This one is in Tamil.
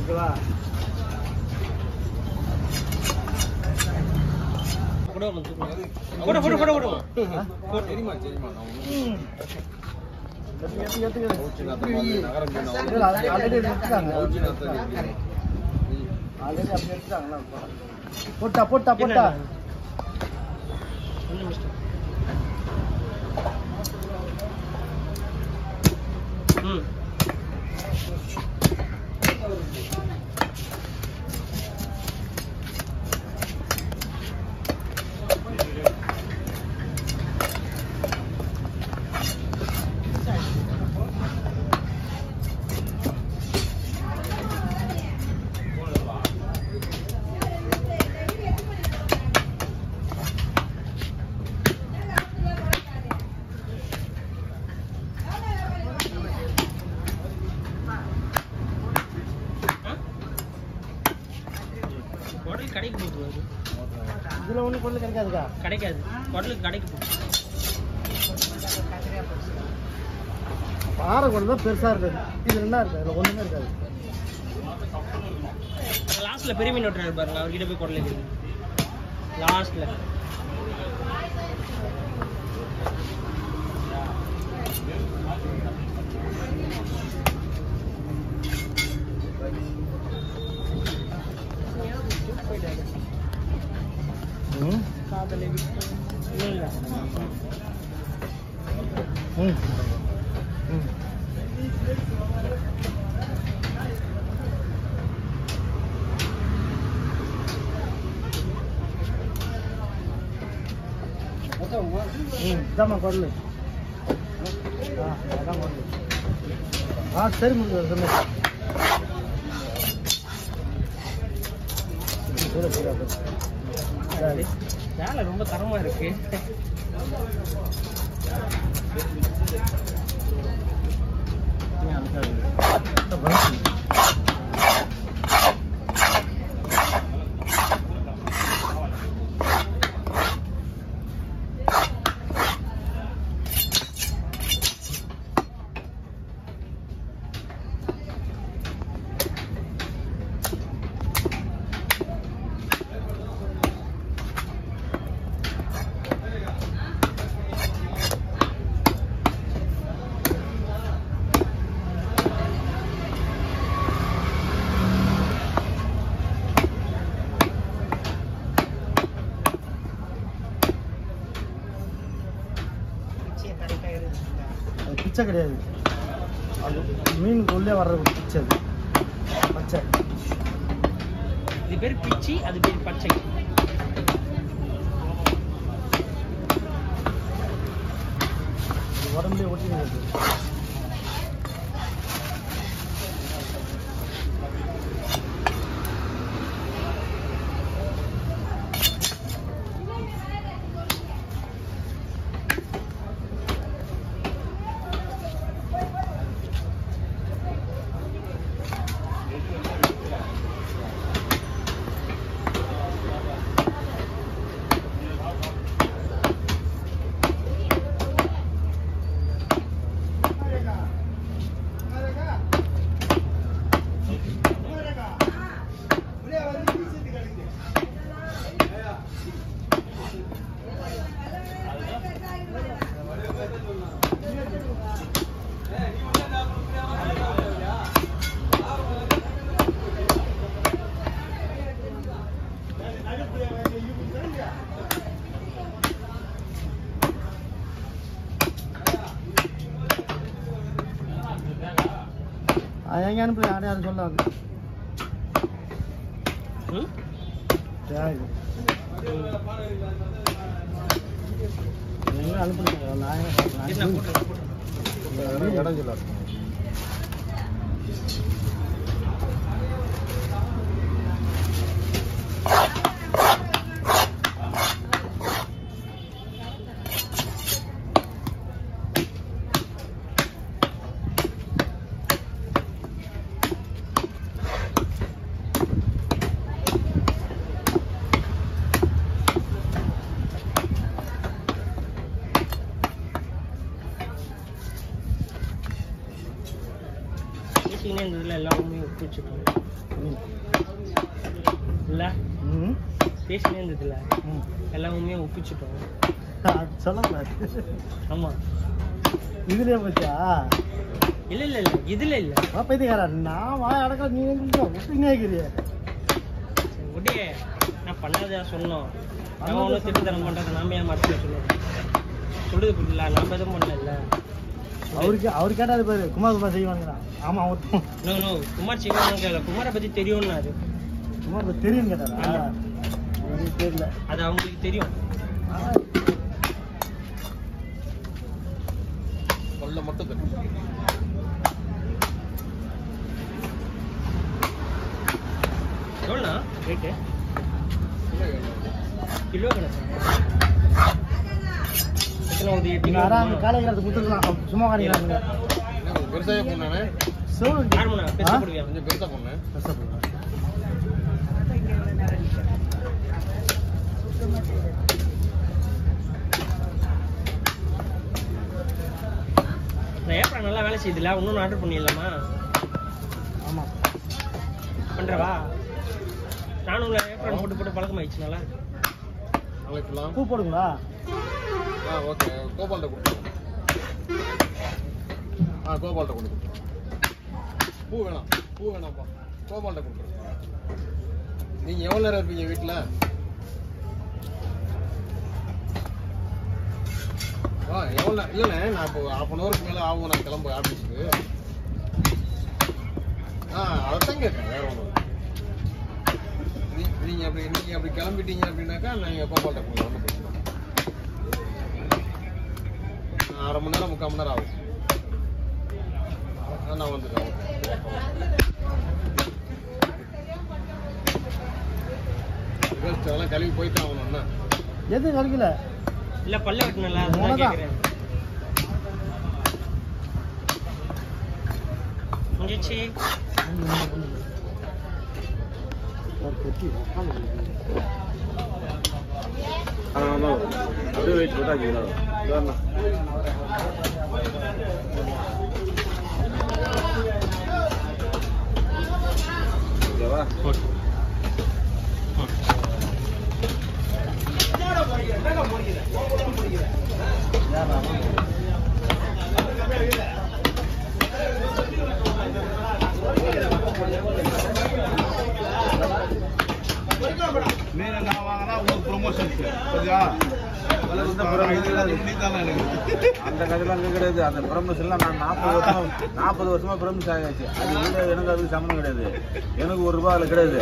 ஓகேவா? போடு போடு போடு போடு போடு. சரிமா சரிமா. போட்டா போட்டா போட்டா கடைக்கு போட்டு இதுல ஒண்ணு பொருள் கிடைக்காதுக்கா? கிடைக்காது. குடலுக்கு கடைக்கு போட்டு பாறை குடல் தான் பெருசா இருக்குது. இது என்ன இருக்கு? இதுல ஒண்ணுமே இருக்காது. லாஸ்ட்ல பெரிய மீன் ஓட்டுறாரு பாருங்க, அவர்கிட்ட போய் குடல் இருக்குது லாஸ்ட்ல. காதலை விட்டு இல்லை. இதாம்மா குடல். அதான் குடல். சரி முடிஞ்சது சொல்லு. வேலை ரொம்ப தரமா இருக்கு. பிச்சை கிடையாது, அது மீனுக்கு உள்ளே வர்றது பிச்சை. அது பச்சை. இது பேர் பிச்சி, அது பேர் பச்சை. உடம்புலேயே ஒட்டினது. எங்க அனுப்பி யாரும் யாரும் சொல்லாது. எங்க அனுப்புறீங்க? நான் இடம் சொல்ல. நேரத்தில் எல்லா உண்மையும் ஒப்பு வச்சுட்டோம் இல்லை பேசினே இருந்ததில்ல எல்லா உண்மையும் ஒப்பிச்சுட்டோம் சொல்லக்கூடாது. ஆமாம் இதுலயே போச்சா? இல்லை இல்லை இல்லை இதில் இல்லை பைத்தியக்காரா நான் வாய அடக்க நீ ஒட்டிங்க இருக்கிறிய ஒட்டியே நான் பண்ணாதா சொன்னோம். நம்ம ஒன்றும் திட்டத்தனம் பண்ணுறது நாம ஏன் மறுத்து சொல்லுவோம்? சொல்லுது புரியல, நாம எதுவும் பண்ணல. அவரு கேட்டாரு பாரு குமார் செய்வாங்க. ஆமா ஒட்டும். நோ குமார் செய்வாங்க கேட்கல, குமாரை பற்றி தெரியும்னாரு. குமார் தெரியும் கேட்டாரா? தெரியல, அது அவங்களுக்கு தெரியும். கொல்ல மட்டும் தெரியும். எவ்வளோண்ணா ரேட்டு? கிலோ கணக்கு எத்தனை ஒரு 8 காலையில் கொடுத்துருக்கலாம். சும்மா காணிக்கிறாங்க. பெருசாக பொண்ணானே ஆறுமண்ணா பெருசாக போடுவியா? கொஞ்சம் பெருசாக பொண்ணு. பெருசாக போடுவேன். நான் ஏப்ரல் நல்லா வேலை செய்யுதுல, இன்னொன்று ஆர்டர் பண்ணிடலாமா? ஆமாம் பண்ணுறவா? நானும் உங்களை ஏப்ரல் போட்டு போட்டு பழக்கமாயிடுச்சு. நல்லா இருக்கு. நாளைக்குலாம் பூ போடுங்களா? ஓகே. கோபால்கிட்ட கொடுத்துருவோம். கோபால்கிட்ட கொடுத்துருவோம். பூ வேணாம்ப்பா. கோபால்கிட்ட கொடுத்துருவோம். நீங்கள் எவ்வளோ நேரம் இருப்பீங்க வீட்டில்? எவ்வளோ இல்லைண்ணே, நான் இப்போ 1/2 ஹவருக்கு மேலே ஆகும் நான் கிளம்பு ஆஃபீஸுக்கு. அதைத்தான் கேட்குறேன், வேறு ஒன்றும். நீங்கள் அப்படி கிளம்பிட்டீங்க அப்படின்னாக்கா நீங்கள் கோபால்கிட்ட கொடுங்க, ஒன்றும் பிரச்சனை. 1/2 மணி நேரம் 3/4 மணி நேரம் ஆகும். நான் வந்துட்டேன். அதெல்லாம் கழுவி போயிட்டு ஆகணும்ண்ணா. எது கழிக்கல? இல்லை பல்ல வெட்டணும்ல, அதுதான் கேட்குறேன். முடிஞ்சிச்சு. அப்படியே வெயிட் போட்டாச்சு. மீன் நான் வாங்கினா உங்களுக்கு ப்ரொமோஷன் சரியா? அந்த கதையெல்லாம் அங்கே கிடையாது. அந்த ப்ரொமோஷன்லாம் நான் 40 வருஷமா ப்ரொமோஷன் ஆகியாச்சு. அது வந்து எனக்கு அதுக்கு சம்மந்தம் கிடையாது. எனக்கு ₹1 அதில் கிடையாது.